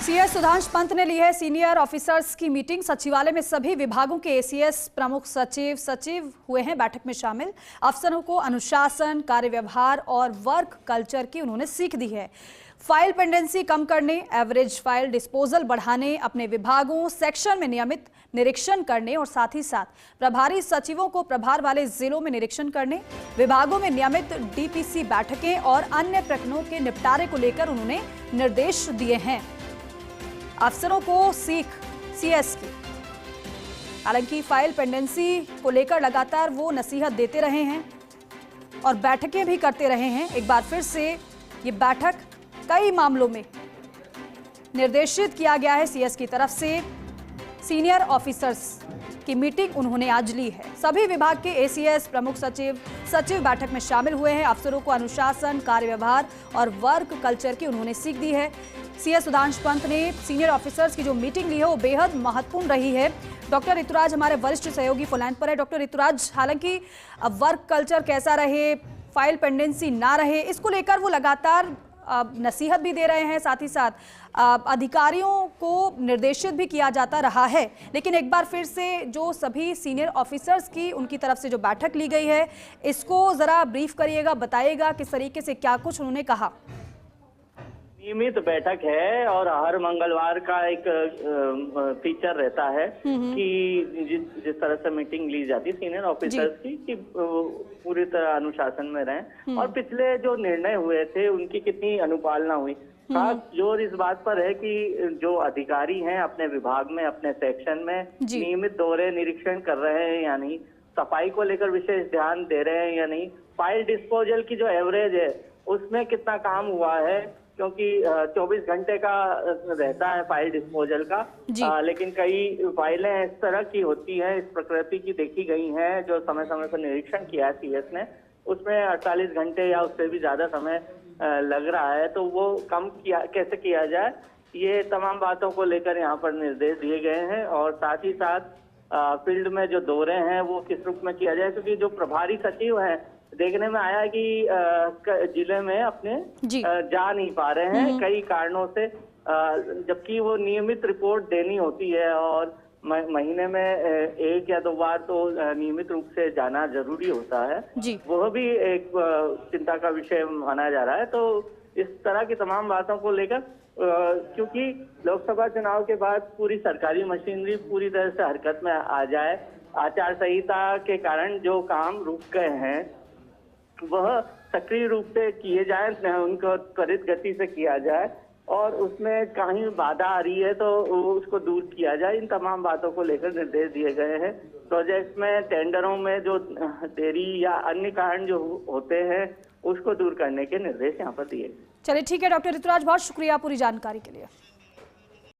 CS Sudhansh Pant ने ली है senior officers की मीटिंग। सचिवालय में सभी विभागों के एसीएस, प्रमुख सचिव हुए हैं बैठक में शामिल। अफसरों को अनुशासन, कार्य व्यवहार और वर्क कल्चर की उन्होंने सीख दी है। फाइल पेंडेंसी कम करने, एवरेज फाइल डिस्पोजल बढ़ाने, अपने विभागों सेक्शन में नियमित निरीक्षण करने और साथ ही साथ प्रभारी सचिवों को प्रभार वाले जिलों में निरीक्षण करने, विभागों में नियमित डीपीसी बैठकें और अन्य प्रकरणों के निपटारे को लेकर उन्होंने निर्देश दिए हैं। अफसरों को सीख सीएस की। हालांकि फाइल पेंडेंसी को लेकर लगातार वो नसीहत देते रहे हैं और बैठकें भी करते रहे हैं। एक बार फिर से ये बैठक कई मामलों में निर्देशित किया गया है सीएस की तरफ से। सीनियर ऑफिसर्स की मीटिंग उन्होंने आज ली है। सभी विभाग के एसीएस, प्रमुख सचिव बैठक में शामिल हुए हैं। अफसरों को अनुशासन, कार्य व्यवहार और वर्क कल्चर की उन्होंने सीख दी है। सीएस सुधांश पंत ने सीनियर ऑफिसर्स की जो मीटिंग ली है वो बेहद महत्वपूर्ण रही है। डॉक्टर ऋतुराज हमारे वरिष्ठ सहयोगी फोन पर है। डॉक्टर ऋतुराज, हालांकि वर्क कल्चर कैसा रहे, फाइल पेंडेंसी ना रहे, इसको लेकर वो लगातार नसीहत भी दे रहे हैं, साथ ही साथ अधिकारियों को निर्देशित भी किया जाता रहा है। लेकिन एक बार फिर से जो सभी सीनियर ऑफिसर्स की उनकी तरफ से जो बैठक ली गई है, इसको जरा ब्रीफ करिएगा, बताइएगा किस तरीके से क्या कुछ उन्होंने कहा। नियमित बैठक है और हर मंगलवार का एक फीचर रहता है कि जिस तरह से मीटिंग ली जाती है सीनियर ऑफिसर्स की कि पूरी तरह अनुशासन में रहें और पिछले जो निर्णय हुए थे उनकी कितनी अनुपालना हुई। खास जोर इस बात पर है कि जो अधिकारी हैं अपने विभाग में, अपने सेक्शन में नियमित दौरे निरीक्षण कर रहे हैं या नहीं, सफाई को लेकर विशेष ध्यान दे रहे हैं या नहीं, फाइल डिस्पोजल की जो एवरेज है उसमें कितना काम हुआ है, क्योंकि 24 घंटे का रहता है फाइल डिस्पोजल का, लेकिन कई फाइलें इस तरह की होती हैं, इस प्रकृति की देखी गई हैं जो समय समय पर निरीक्षण किया है सीएस ने, उसमें 48 घंटे या उससे भी ज्यादा समय लग रहा है। तो वो कम कैसे किया जाए, ये तमाम बातों को लेकर यहाँ पर निर्देश दिए गए हैं। और साथ ही साथ फील्ड में जो दौरे हैं वो किस रूप में किया जाए, क्योंकि जो प्रभारी सचिव हैं देखने में आया है कि जिले में अपने जा नहीं पा रहे हैं कई कारणों से, जबकि वो नियमित रिपोर्ट देनी होती है और महीने में 1 या 2 बार तो नियमित रूप से जाना जरूरी होता है। वह भी एक चिंता का विषय माना जा रहा है। तो इस तरह की तमाम बातों को लेकर क्योंकि लोकसभा चुनाव के बाद पूरी सरकारी मशीनरी पूरी तरह से हरकत में आ जाए, आचार संहिता के कारण जो काम रुक गए हैं वह सक्रिय रूप से किए जाए, उनको त्वरित गति से किया जाए और उसमें कहीं बाधा आ रही है तो उसको दूर किया जाए। इन तमाम बातों को लेकर निर्देश दिए गए हैं। प्रोजेक्ट्स में, टेंडरों में जो देरी या अन्य कारण जो होते हैं उसको दूर करने के निर्देश यहाँ पर दिए गए। चलिए ठीक है डॉक्टर ऋतुराज, बहुत शुक्रिया पूरी जानकारी के लिए।